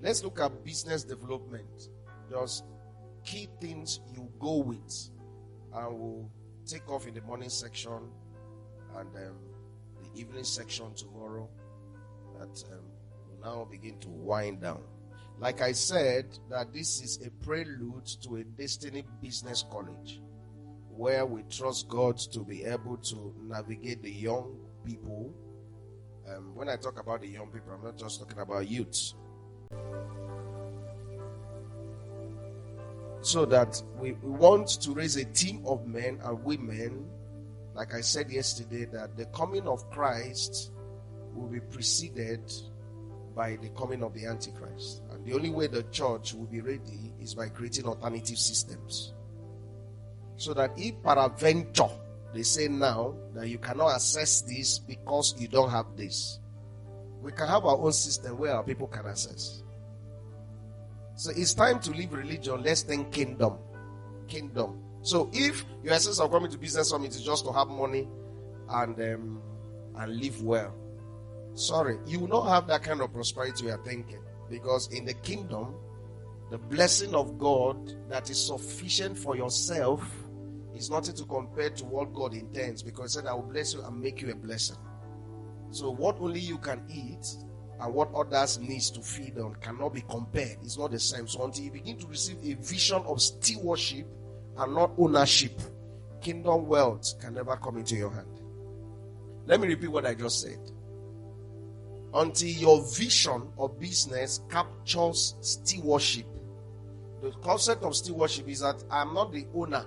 Let's look at business development. Just key things you go with. And we'll take off in the morning section and the evening section tomorrow. That will now begin to wind down. Like I said, that this is a prelude to a Destiny Business College, where we trust God to be able to navigate the young people. When I talk about the young people, I'm not just talking about youth. So that we want to raise a team of men and women, like I said yesterday, that the coming of Christ will be preceded by the coming of the Antichrist. And the only way the church will be ready is by creating alternative systems. So that if peradventure they say now that you cannot access this because you don't have this, we can have our own system where our people can access. So it's time to leave religion. Let's think kingdom. Kingdom. So if your essence of coming to business summit is just to have money and live well, sorry, you will not have that kind of prosperity you are thinking. Because in the kingdom, the blessing of God that is sufficient for yourself is nothing to compare to what God intends. Because He said, I will bless you and make you a blessing. So what only you can eat and what others needs to feed on cannot be compared. It's not the same. So until you begin to receive a vision of stewardship and not ownership, kingdom wealth can never come into your hand. Let me repeat what I just said. Until your vision of business captures stewardship. The concept of stewardship is that I'm not the owner.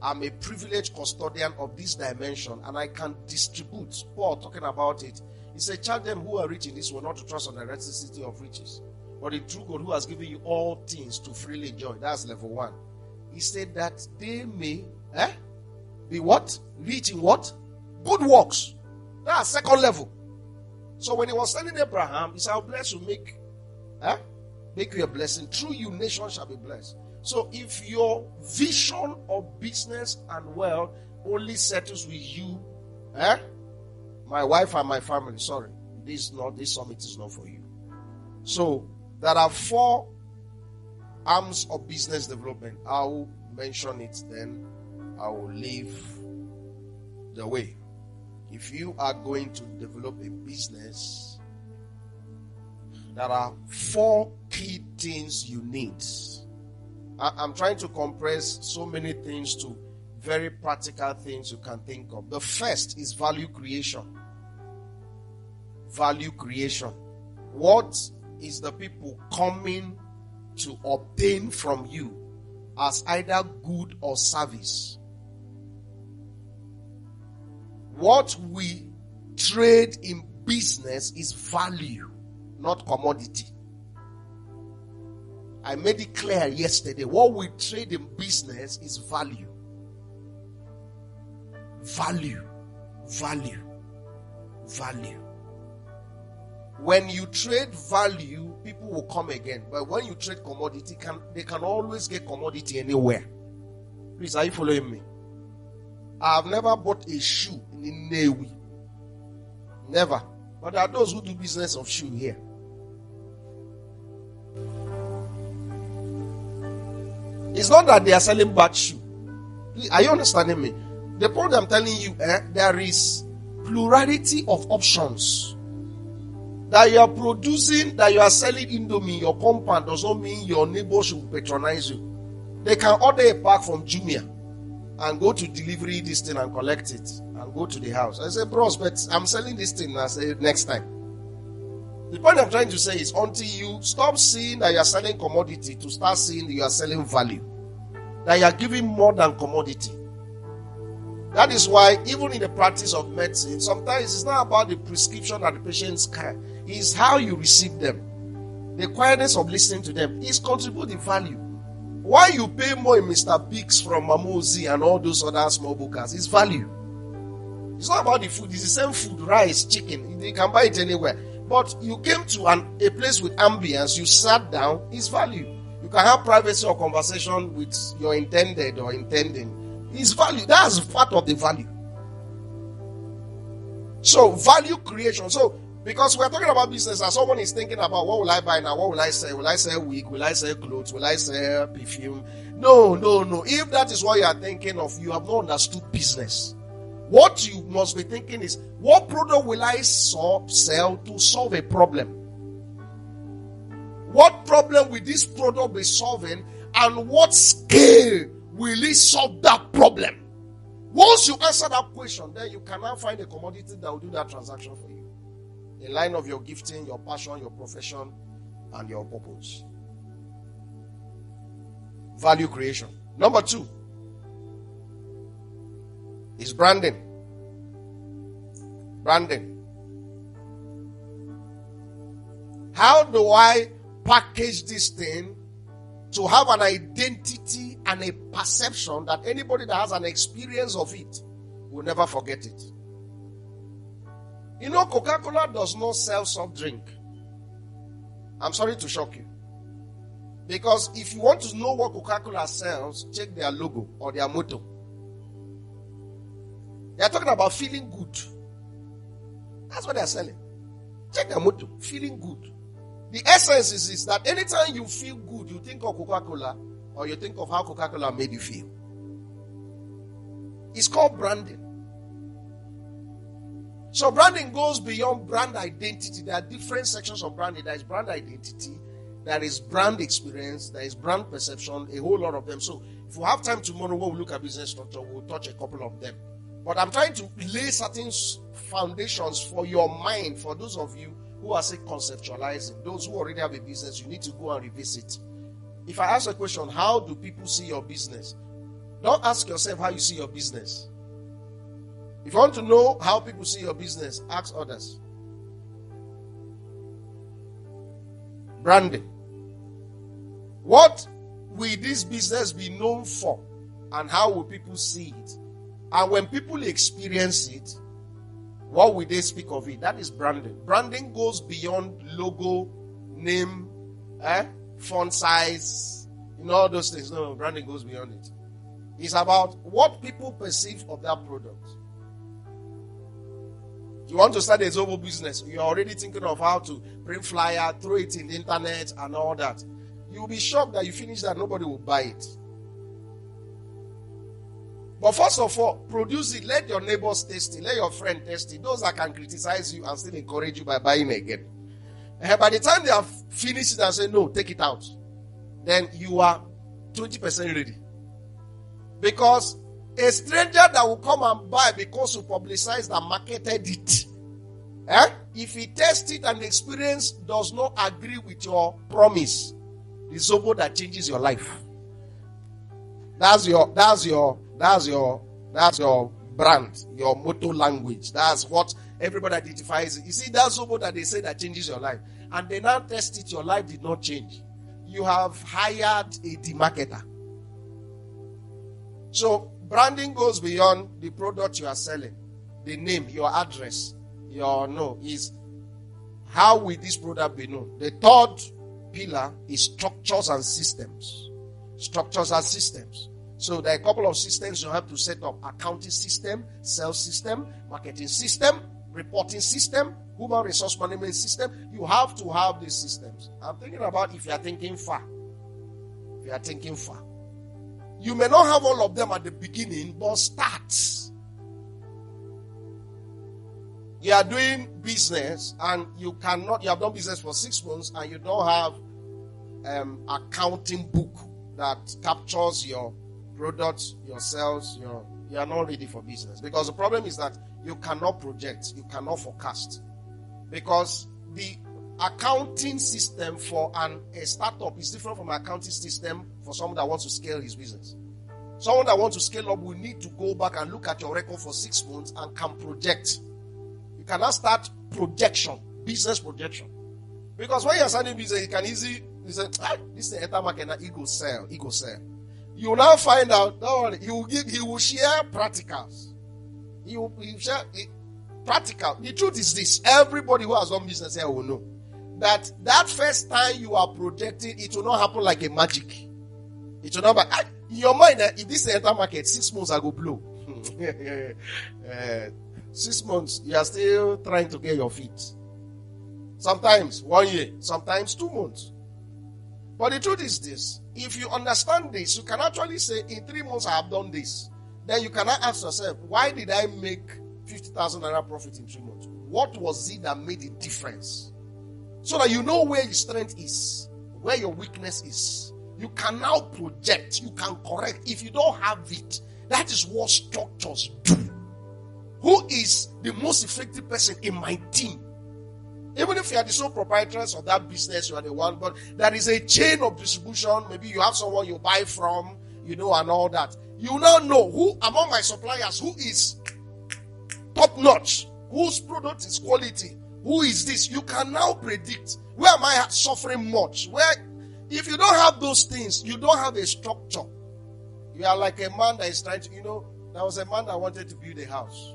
I'm a privileged custodian of this dimension and I can distribute. Paul talking about it. He said, charge them who are rich in this world not to trust on the necessity of riches, but the true God who has given you all things to freely enjoy. That's level 1. He said that they may be what? Rich in what? Good works. That's second level. So when he was telling Abraham, he said, I'll bless you, make you a blessing. Through you, nations shall be blessed. So if your vision of business and wealth only settles with you, my wife and my family, sorry, this summit is not for you. So there are 4 arms of business development. I will mention it, then I will leave the way. If you are going to develop a business, there are 4 key things you need. I'm trying to compress so many things to very practical things you can think of. The first is value creation. Value creation. What is the people coming to obtain from you as either good or service? What we trade in business is value, not commodity. I made it clear yesterday. What we trade in business is value. Value. Value. Value. When you trade value, people will come again. But when you trade commodity, they can always get commodity anywhere. Please, are you following me? I have never bought a shoe in Nnewi. Never. But there are those who do business of shoe here. It's not that they are selling bad shoe. Are you understanding me? The point I'm telling you, there is plurality of options. That you are producing, that you are selling Indomie in your compound does not mean your neighbor should patronize you. They can order a pack from Jumia and go to delivery this thing and collect it and go to the house. I say, bros, but I'm selling this thing. I say, next time. The point I'm trying to say is until you stop seeing that you are selling commodity to start seeing that you are selling value, that you are giving more than commodity. That is why even in the practice of medicine, sometimes it's not about the prescription that the patients can. It's how you receive them. The quietness of listening to them is contributing value. Why you pay more in Mr. Biggs from Mamozi and all those other small bookers is value. It's not about the food. It's the same food, rice, chicken. You can buy it anywhere. But you came to a place with ambience. You sat down. It's value. You can have privacy or conversation with your intended or intending. It's value. That's part of the value. So value creation. So Because we're talking about business and someone is thinking about what will I buy now? What will I sell? Will I sell wig? Will I sell clothes? Will I sell perfume? No. If that is what you are thinking of, you have not understood business. What you must be thinking is, what product will I sell to solve a problem? What problem will this product be solving, and what scale will it solve that problem? Once you answer that question, then you can now find a commodity that will do that transaction for you. In line of your gifting, your passion, your profession, and your purpose. Value creation. Number 2 is branding. Branding. How do I package this thing to have an identity and a perception that anybody that has an experience of it will never forget it? You know, Coca-Cola does not sell soft drink. I'm sorry to shock you. Because if you want to know what Coca-Cola sells, check their logo or their motto. They are talking about feeling good. That's what they are selling. Check their motto, feeling good. The essence is that anytime you feel good, you think of Coca-Cola or you think of how Coca-Cola made you feel. It's called branding. So branding goes beyond brand identity. There are different sections of branding. There is brand identity, there is brand experience, there is brand perception, a whole lot of them. So if we have time tomorrow when we look at business structure, we'll touch a couple of them. But I'm trying to lay certain foundations for your mind, for those of you who are say conceptualizing. Those who already have a business, you need to go and revisit. If I ask a question, how do people see your business? Don't ask yourself how you see your business. If you want to know how people see your business, ask others. Branding. What will this business be known for? And how will people see it? And when people experience it, what will they speak of it? That is branding. Branding goes beyond logo, name, font size, all those things. No, branding goes beyond it. It's about what people perceive of that product. You want to start a Zobo business, you're already thinking of how to print flyer, throw it in the internet and all that. You'll be shocked that you finish that nobody will buy it. But first of all, produce it, let your neighbors taste it, let your friend taste it. Those that can criticize you and still encourage you by buying again. And by the time they have finished it and say, no, take it out, then you are 20% ready. Because a stranger that will come and buy because you publicized and marketed it, if he tests it and the experience does not agree with your promise, the Zobo that changes your life. That's your brand, your motto language. That's what everybody identifies. You see, that Zobo that they say that changes your life, and they now test it, your life did not change. You have hired a demarketer. So branding goes beyond the product you are selling, the name, your address, is how will this product be known? The third pillar is structures and systems. Structures and systems. So there are a couple of systems you have to set up: accounting system, sales system, marketing system, reporting system, human resource management system. You have to have these systems. I'm thinking about if you are thinking far. If you are thinking far. You may not have all of them at the beginning, but start. You are doing business and you have done business for 6 months and you don't have accounting book that captures your products, your sales, you are not ready for business. Because the problem is that you cannot project, you cannot forecast. Because the accounting system for a startup is different from an accounting system for someone that wants to scale his business. Someone that wants to scale up will need to go back and look at your record for 6 months and can project. You cannot start projection, business projection. Because when you're starting business, you can easily say, this is the enter market, now he go sell. You will now find out, don't worry, he will share practicals. He will share practical. The truth is this: everybody who has done business here will know that first time you are projecting, it will not happen like a magic. It will not be in your mind that if this enter market 6 months I go blow. 6 months you are still trying to get your feet. sometimes 1 year, sometimes 2 months. But the truth is this: if you understand this, you can actually say, in 3 months I have done this. Then you cannot ask yourself, why did I make 50,000 naira profit in 3 months? What was it that made a difference? So that you know where your strength is, where your weakness is. You can now project, you can correct. If you don't have it, that is what structures do. Who is the most effective person in my team? Even if you are the sole proprietress of that business, you are the one, but there is a chain of distribution. Maybe you have someone you buy from, and all that. You now know who among my suppliers, who is top notch, whose product is quality, who is this. You can now predict, where am I suffering much? Where, if you don't have those things, you don't have a structure. You are like a man that is trying to, there was a man that wanted to build a house.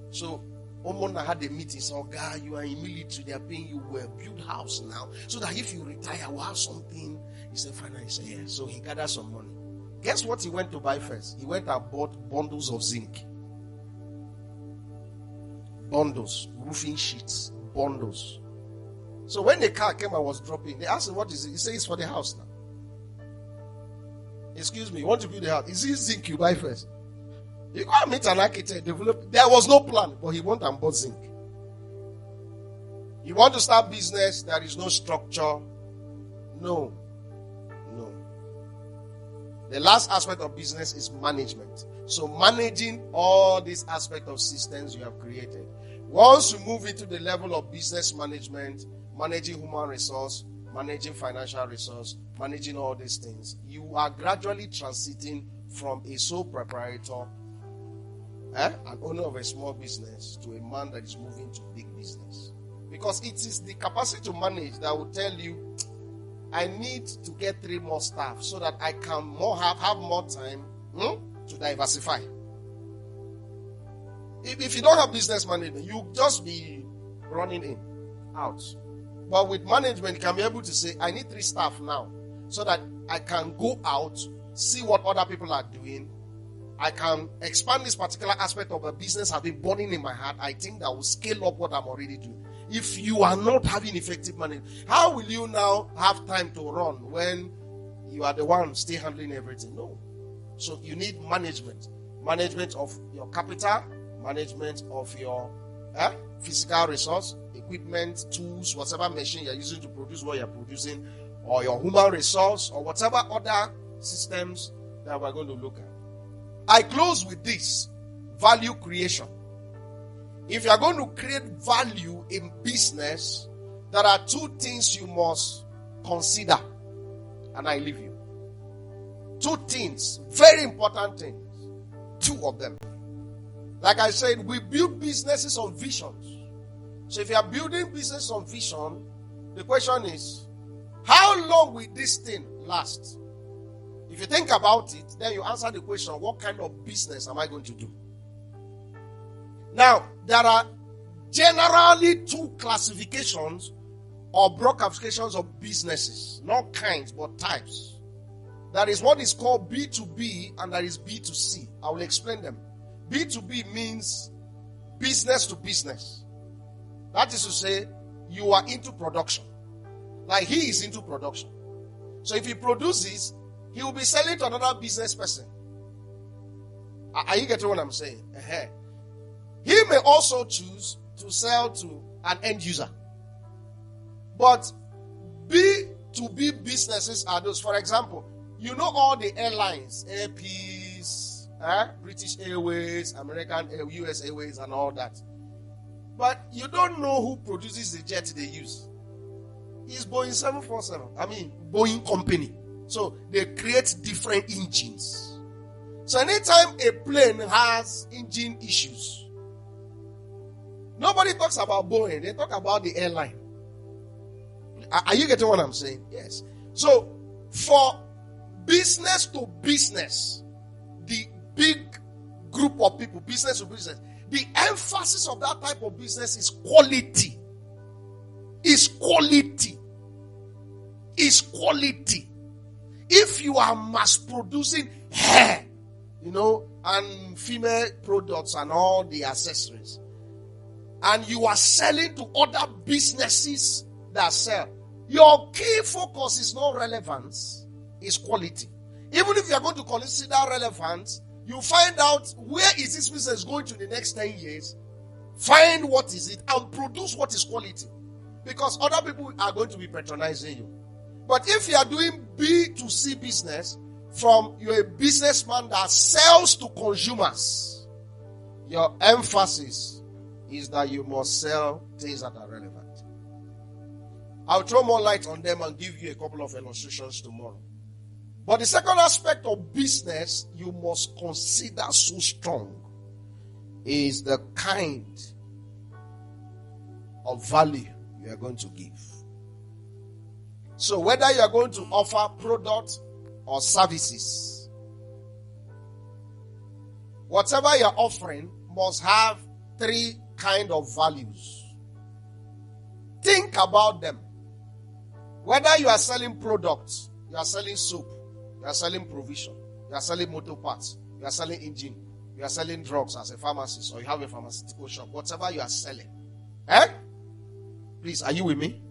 So Omona had a meeting. So, God, you are in military, they are paying you well. Build house now, so that if you retire, we'll have something. He said, fine. He said, yeah. So he gathered some money. Guess what he went to buy first? He went and bought bundles of zinc. Bundles, roofing sheets, bundles. So when the car came and was dropping, they asked him, what is it? He said, it's for the house now. Excuse me, you want to build the house? Is it zinc you buy first? You go and meet an architect, develop. There was no plan, but he went and bought zinc. You want to start business, there is no structure. No. The last aspect of business is management. So managing all these aspects of systems you have created. Once you move into the level of business management, managing human resource, managing financial resource, managing all these things, you are gradually transiting from a sole proprietor, an owner of a small business, to a man that is moving to big business. Because it is the capacity to manage that will tell you, I need to get 3 more staff so that I can have more time to diversify. If you don't have business management, you just be running in, out. But with management, you can be able to say, I need 3 staff now so that I can go out, see what other people are doing. I can expand this particular aspect of a business I've been burning in my heart. I think that will scale up what I'm already doing. If you are not having effective management, how will you now have time to run when you are the one still handling everything? No. So you need management. Management of your capital, management of your physical resource, equipment, tools, whatever machine you're using to produce what you're producing, or your human resource, or whatever other systems that we're going to look at. I close with this: value creation. If you are going to create value in business, there are 2 things you must consider. And I leave you. 2 things, very important things. 2 of them. Like I said, we build businesses on visions. So if you are building business on vision, the question is, how long will this thing last? If you think about it, then you answer the question, what kind of business am I going to do? Now, there are generally 2 classifications or broad classifications of businesses. Not kinds, but types. There is what is called B2B and there is B2C. I will explain them. B2B means business to business. That is to say, you are into production. Like he is into production. So if he produces, he will be selling to another business person. Are you getting what I'm saying? He may also choose to sell to an end user. But B2B businesses are those. For example, you know all the airlines, Air Peace, British Airways, US Airways, and all that. But you don't know who produces the jet they use. It's Boeing 747. Boeing company. So they create different engines. So anytime a plane has engine issues, nobody talks about Boeing. They talk about the airline. Are you getting what I'm saying? Yes. So for business to business, the big group of people, business to business, the emphasis of that type of business is quality. Is quality. Is quality. If you are mass producing hair, and female products and all the accessories, and you are selling to other businesses that sell, your key focus is not relevance, it's quality. Even if you are going to consider relevance, you find out where is this business going to the next 10 years, find what is it, and produce what is quality. Because other people are going to be patronizing you. But if you are doing B2C business, from you're a businessman that sells to consumers, your emphasis is that you must sell things that are relevant. I'll throw more light on them and give you a couple of illustrations tomorrow. But the second aspect of business you must consider so strong is the kind of value you are going to give. So whether you are going to offer products or services, whatever you are offering must have three kind of values. Think about them. Whether you are selling products, you are selling soap, you are selling provision, you are selling motor parts, you are selling engine, you are selling drugs as a pharmacist, or you have a pharmaceutical shop, whatever you are selling. Please, are you with me?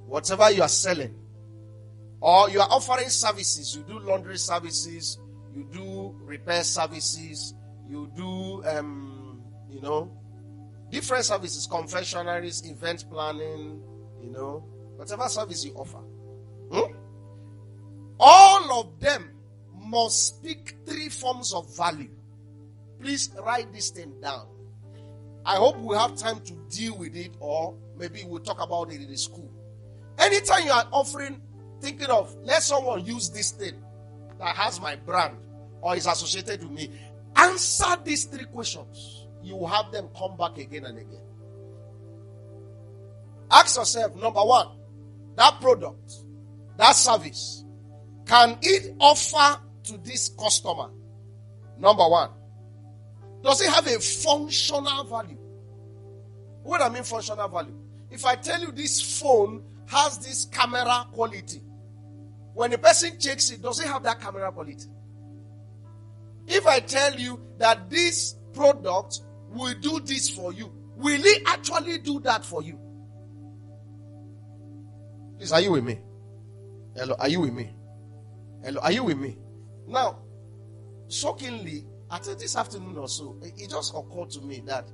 Whatever you are selling, or you are offering services, you do laundry services, you do repair services, you do, different services, confectionaries, event planning, whatever service you offer. All of them must speak three forms of value. Please write this thing down. I hope we have time to deal with it, or maybe we'll talk about it in the school. Anytime you are offering, thinking of, let someone use this thing that has my brand or is associated with me, answer these three questions. You will have them come back again and again. Ask yourself, number one, that product, that service, can it offer to this customer? Number one, does it have a functional value? What do I mean functional value? If I tell you this phone has this camera quality, when a person checks it, does it have that camera quality? If I tell you that this product will do this for you, will it actually do that for you? Please, are you with me? Hello, are you with me? Hello, are you with me? Now, shockingly, I think this afternoon or so, it just occurred to me that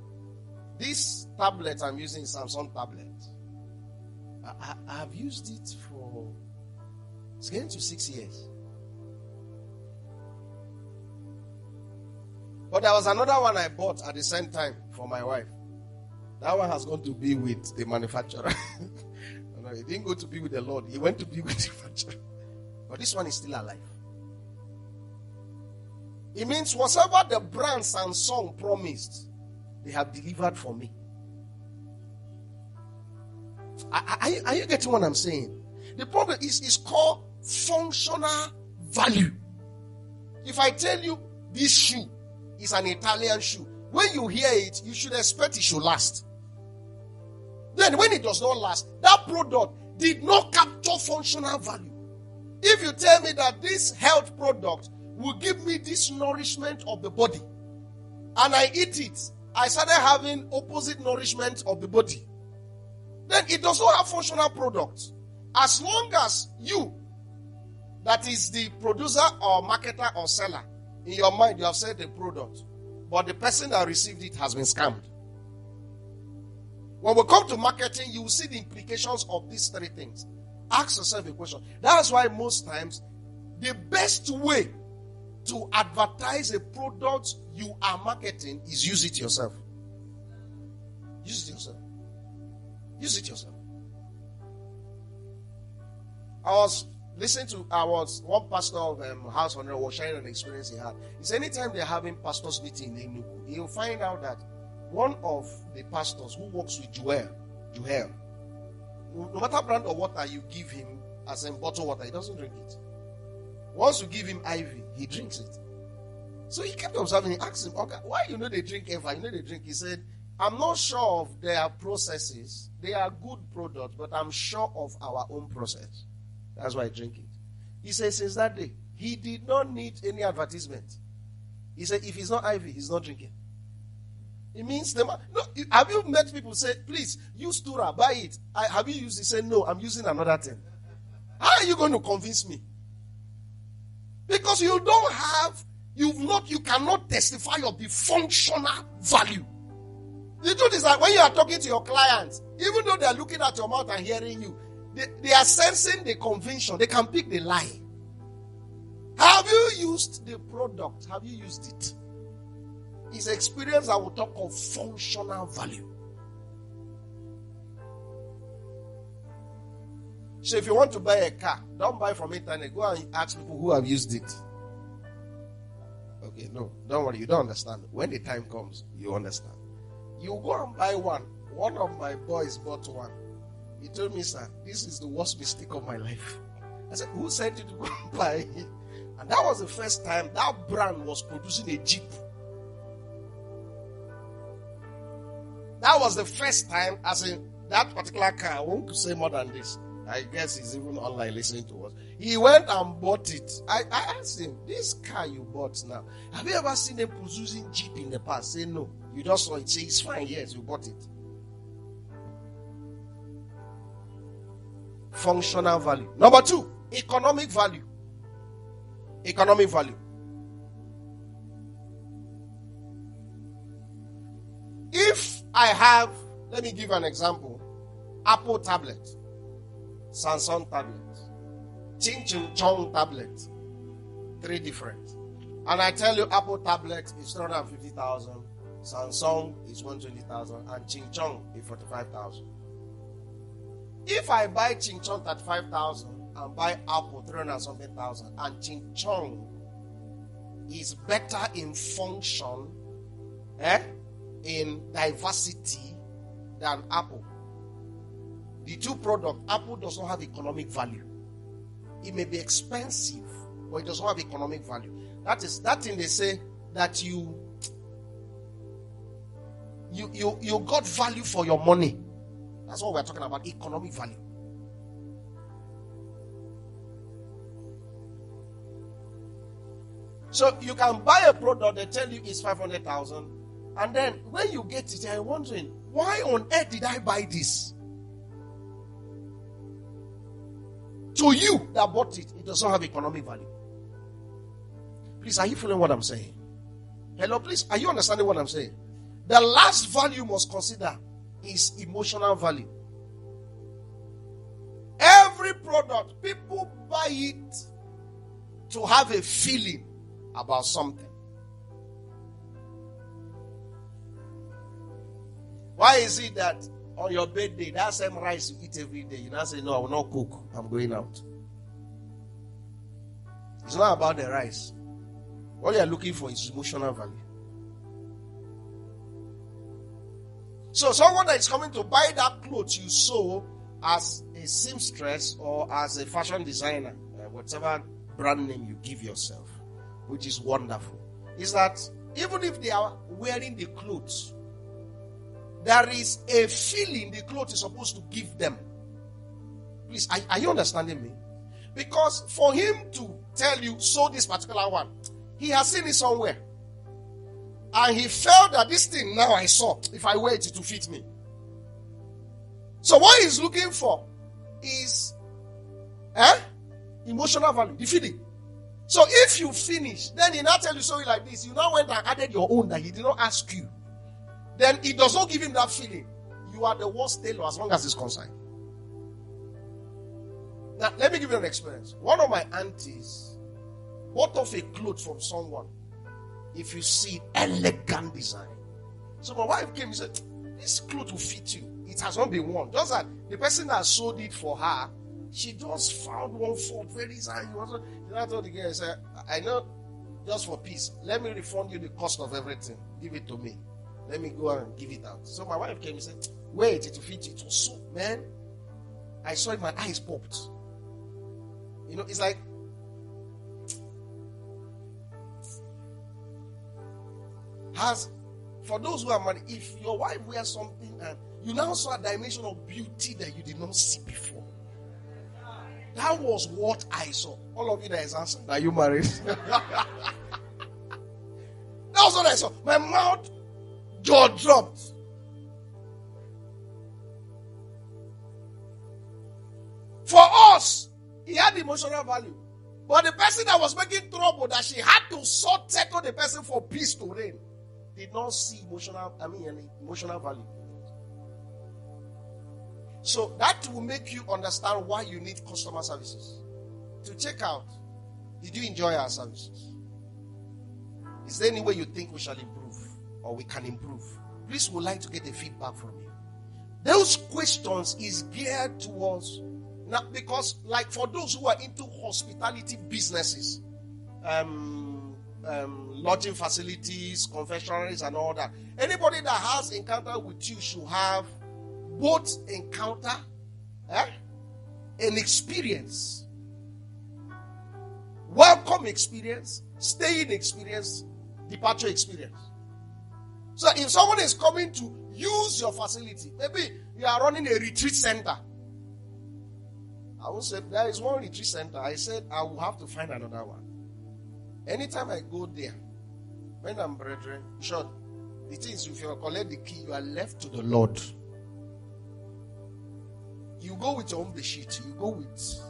this tablet I'm using, Samsung tablet, I have used it for, it's getting to 6 years. But there was another one I bought at the same time for my wife. That one has gone to be with the manufacturer. No, he didn't go to be with the Lord. He went to be with the manufacturer. But this one is still alive. It means whatever the brand Samsung promised, they have delivered for me. Are you getting what I'm saying? The problem is called functional value. If I tell you this shoe is an Italian shoe, when you hear it, you should expect it should last. Then when it does not last, that product did not capture functional value. If you tell me that this health product will give me this nourishment of the body, and I eat it, I started having opposite nourishment of the body, then it does not have functional product. As long as you, that is the producer or marketer or seller, in your mind you have said the product, but the person that received it has been scammed. When we come to marketing, you will see the implications of these three things. Ask yourself a question. That's why most times the best way to advertise a product you are marketing is use it yourself. Use it yourself. Use it yourself. I was one pastor of House 100 was sharing an experience he had. He said anytime they're having pastors meeting in Enugu, he'll find out that one of the pastors who works with Joel, no matter brand of water you give him, as in bottled water, he doesn't drink it. Once you give him IV, he drinks it. So he kept observing. He asked him, okay, why they drink Eva? They drink. He said, I'm not sure of their processes. They are good products, but I'm sure of our own process. That's why I drink it. He said, since that day, he did not need any advertisement. He said, if it's not IV, he's not drinking. It means no. Have you met people say, please use Tura, buy it? Have you used it? Say no, I'm using another thing. How are you going to convince me? Because you cannot testify of the functional value. The truth is that when you are talking to your clients, even though they are looking at your mouth and hearing you, they are sensing the conviction. They can pick the lie. Have you used the product? Have you used it? It's experience that will talk of functional value. So if you want to buy a car, don't buy from internet. Go and ask people who have used it. Okay, no, don't worry. You don't understand. When the time comes, you understand. You go and buy one. One of my boys bought one. He told me, sir, this is the worst mistake of my life. I said, who sent you to go and buy it? And that was the first time that brand was producing a Jeep. That was the first time, as in that particular car. I won't say more than this. I guess he's even online listening to us. He went and bought it. I asked him, this car you bought now, have you ever seen them producing Jeep in the past? Say no. You just saw it. Say it's fine. Yes, you bought it. Functional value. Number 2, economic value. Economic value. If I have, let me give an example, Apple tablet, Samsung tablet, Ching Ching Chong tablet, 3 different. And I tell you Apple tablet is 350,000, Samsung is 120,000, and Ching Chong is 45,000. If I buy Ching Chong 35,000 and buy Apple 300-something thousand, and Ching Chong is better in function, in diversity than Apple. The 2 products, Apple does not have economic value. It may be expensive, but it does not have economic value. That is that thing they say that you got value for your money. That's what we're talking about, economic value. So you can buy a product, they tell you it's 500,000, and then when you get it, you're wondering, why on earth did I buy this? To you that bought it, it does not have economic value. Please, are you feeling what I'm saying? Hello, please, are you understanding what I'm saying? The last value you must consider is emotional value. Every product, people buy it to have a feeling about something. Why is it that on your birthday, that same rice you eat every day, you now say, no, I will not cook, I'm going out? It's not about the rice. What you are looking for is emotional value. So someone that is coming to buy that clothes you sew as a seamstress or as a fashion designer, whatever brand name you give yourself, which is wonderful, is that even if they are wearing the clothes, there is a feeling the clothes is supposed to give them. Please, are you understanding me? Because for him to tell you, sew this particular one, he has seen it somewhere. And he felt that this thing now I saw, if I wear it, it will fit me. So what he's looking for is emotional value, the feeling. So if you finish, then he now tell you sew it like this. You now went and added your own that he did not ask you. Then it does not give him that feeling. You are the worst tailor as long as it's concerned. Now, let me give you an experience. One of my aunties bought off a cloth from someone. If you see elegant design. So my wife came and said, this cloth will fit you. It has not been worn. Just that the person that sold it for her, she just found one fault very easily. I told the girl, I said, I know, just for peace, let me refund you the cost of everything. Give it to me. Let me go and give it out. So my wife came and said, wait, it will fit you. It was so, man. I saw it, my eyes popped. You know, it's like, for those who are married, if your wife wears something and you now saw a dimension of beauty that you did not see before, that was what I saw. All of you that is answering, are you married? That was what I saw. My mouth Jaw dropped. For us, he had emotional value. But the person that was making trouble, that she had to settle the person for peace to reign, did not see any emotional value. So that will make you understand why you need customer services. To check out, did you enjoy our services? Is there any way you think we shall improve or we can improve? Please, would like to get a feedback from you. Those questions is geared towards, now, because like for those who are into hospitality businesses, lodging facilities, confectionaries and all that, anybody that has encounter with you should have both encounter and experience. Welcome experience, staying experience, departure experience. So if someone is coming to use your facility, maybe you are running a retreat center. I will say, there is one retreat center. I said, I will have to find another one. Anytime I go there, when I'm brethren, sure, the thing is, if you collect the key, you are left to the Lord. You go with your own sheet. You go with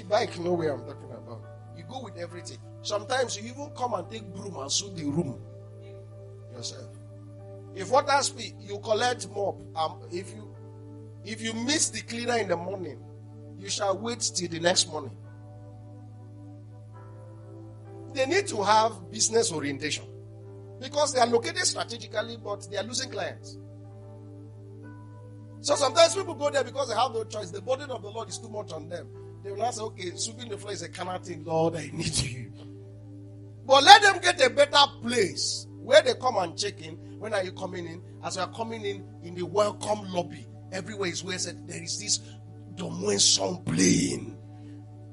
bike, you know where I'm talking about. You go with everything. Sometimes you even come and take broom and sweep the room yourself. If water speak, you collect mop. If you miss the cleaner in the morning, you shall wait till the next morning. They need to have business orientation because they are located strategically, but they are losing clients. So sometimes people go there because they have no choice. The burden of the Lord is too much on them. They will not say, okay, sweeping the floor is a carnal thing. Lord, I need you. But let them get a better place where they come and check in. When are you coming in? As you are coming in the welcome lobby, everywhere is where said there is this Domoen song playing.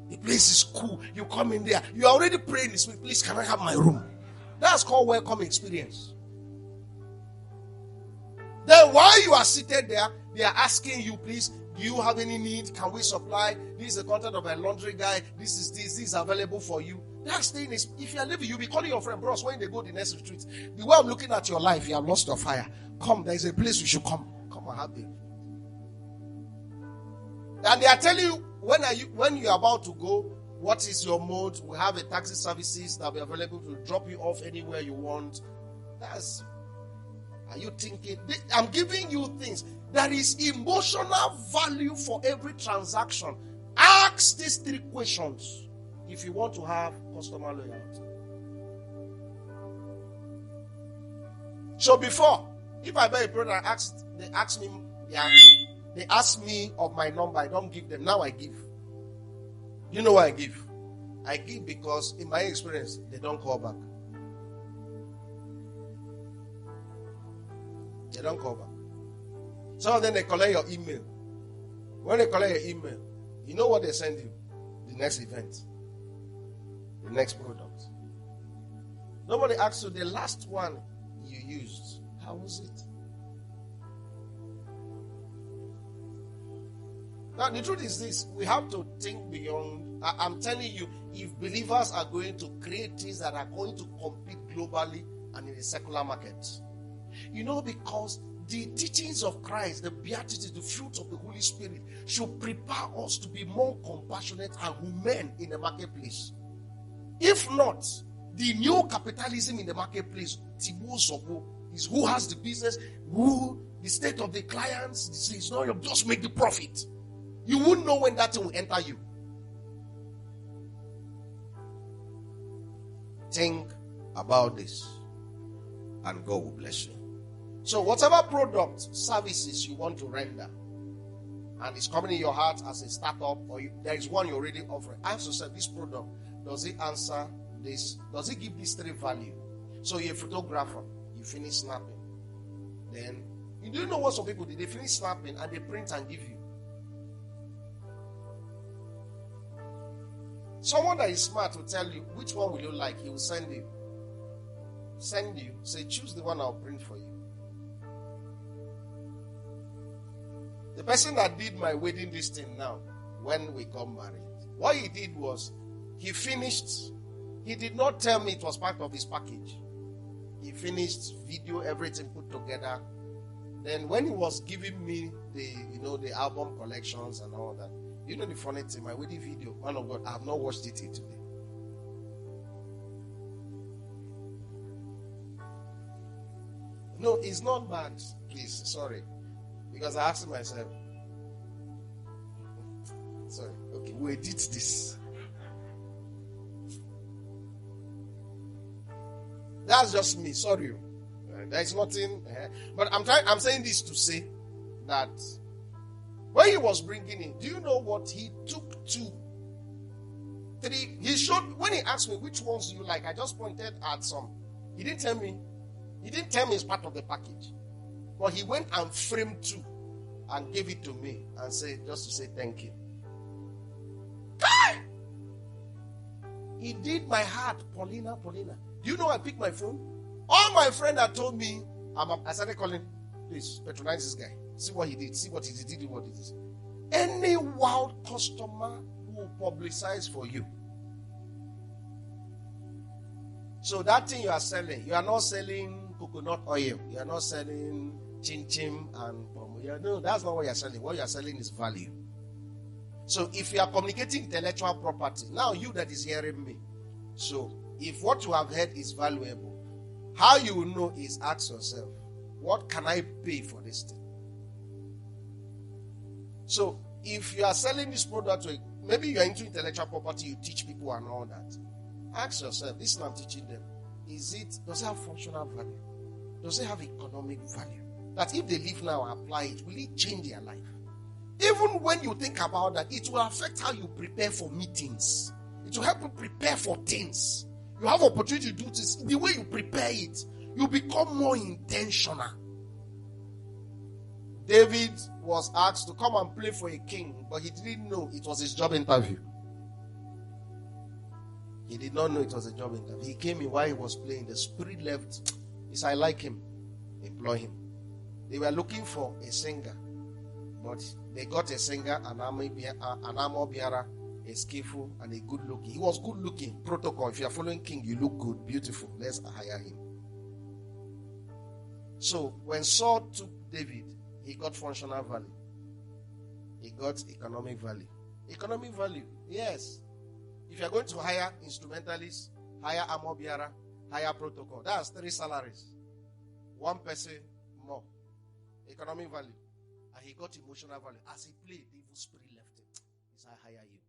The place is cool. You come in there. You are already praying this week. Please, can I have my room? That's called welcome experience. Then while you are seated there, they are asking you, please, do you have any need? Can we supply? This is the content of a laundry guy. This is available for you. That's thing is, if you are living, you'll be calling your friend, bros, when they go to the next retreat. The way I'm looking at your life, you have lost your fire. Come, there is a place you should come. Come and have it. And they are telling you, when you are about to go, what is your mode? We have a taxi services that will be available to drop you off anywhere you want. Are you thinking? I'm giving you things. There is emotional value for every transaction. Ask these 3 questions if you want to have customer loyalty. So before, if I buy a product, they ask me of my number. I don't give them. Now I give. You know why I give? I give because in my experience, they don't call back. They don't call back. Some of them, they collect your email. When they collect your email, you know what they send you? The next event. The next product. Nobody asks you the last one you used. How was it? Now, the truth is this. We have to think beyond. I'm telling you, if believers are going to create things that are going to compete globally and in the secular market. You know, because the teachings of Christ, the beatitudes, the fruits of the Holy Spirit should prepare us to be more compassionate and humane in the marketplace. If not, the new capitalism in the marketplace, is who has the business, who the state of the clients. It's not just make the profit. You won't know when that thing will enter you. Think about this, and God will bless you. So whatever product, services you want to render, and it's coming in your heart as a startup, or there is one you're already offering, ask yourself, this product, does it answer this? Does it give this 3 value? So you're a photographer, you finish snapping. Then, you do know what some people do? They finish snapping and they print and give you. Someone that is smart will tell you, which one will you like? He will send you. Say, choose the one I'll print for you. The person that did my wedding this thing now, when we got married, what he did was, he finished. He did not tell me it was part of his package. He finished video, everything put together. Then when he was giving me the album collections and all that, the funny thing, my wedding video, man of God, I have not watched it today. No, it's not bad. Please, sorry. Because I asked myself, sorry, okay, we edit this. That's just me, sorry. There's nothing. But I'm saying this to say that when he was bringing it, do you know what? He took 2, 3. He showed, when he asked me, which ones do you like? I just pointed at some. He didn't tell me it's part of the package. But he went and framed 2 and gave it to me and said, just to say thank you. He did my heart, Paulina. Do you know I picked my phone? All my friends that told me, I started calling, please, patronize this guy. See what he did. See what he did. What he did. Any wild customer will publicize for you. So that thing you are selling, you are not selling coconut oil. You are not selling chin and palm. No, that's not what you are selling. What you are selling is value. So if you are communicating intellectual property, now you that is hearing me. So if what you have heard is valuable, how you will know is ask yourself, what can I pay for this thing? So if you are selling this product, maybe you are into intellectual property, you teach people and all that. Ask yourself, this is what I'm teaching them. Does it have functional value? Does it have economic value? That if they live now and apply it, will it change their life? Even when you think about that, it will affect how you prepare for meetings. It will help you prepare for things. You have opportunity to do this. The way you prepare it, you become more intentional. David was asked to come and play for a king, but he didn't know it was his job interview. He did not know it was a job interview. He came in while he was playing. The spirit left. He said, I like him. Employ him. They were looking for a singer, but they got a singer, an armor bearer, a skillful, and a good looking. He was good looking. Protocol. If you are following king, you look good, beautiful. Let's hire him. So when Saul took David, he got functional value. He got economic value. Economic value, yes. If you are going to hire instrumentalists, hire armor bearer, hire protocol, that's 3 salaries. 1 person more. Economic value. And he got emotional value. As he played, the evil spirit left him. He said, I hire you.